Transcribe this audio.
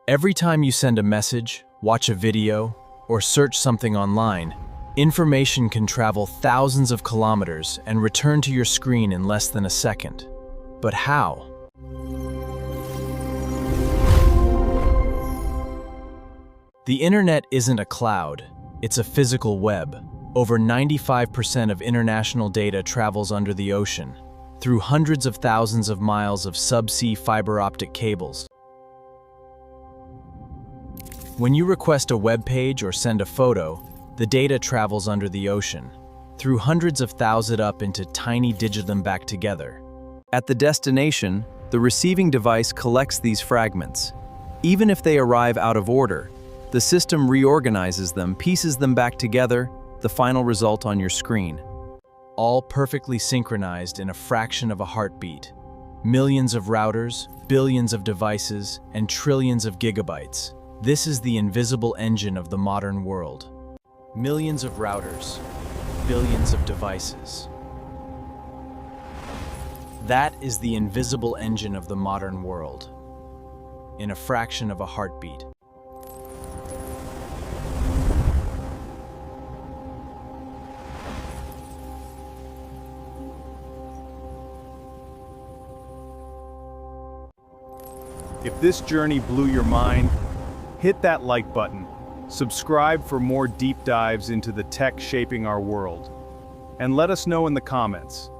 Every time you send a message, watch a video, or search something online, information can travel thousands of kilometers and return to your screen in less than a second. But how? The internet isn't a cloud, it's a physical web. Over 95% of international data travels under the ocean, through hundreds of thousands of miles of subsea fiber optic cables. When you request a web page or send a photo, the data travels under the ocean, through hundreds of thousands up into tiny digits back together. At the destination, the receiving device collects these fragments. Even if they arrive out of order, the system reorganizes them, pieces them back together, the final result on your screen. All perfectly synchronized in a fraction of a heartbeat. Millions of routers, billions of devices, and trillions of gigabytes. This is the invisible engine of the modern world. Millions of routers, billions of devices. That is the invisible engine of the modern world. In a fraction of a heartbeat. If this journey blew your mind, hit that like button, subscribe for more deep dives into the tech shaping our world, and let us know in the comments,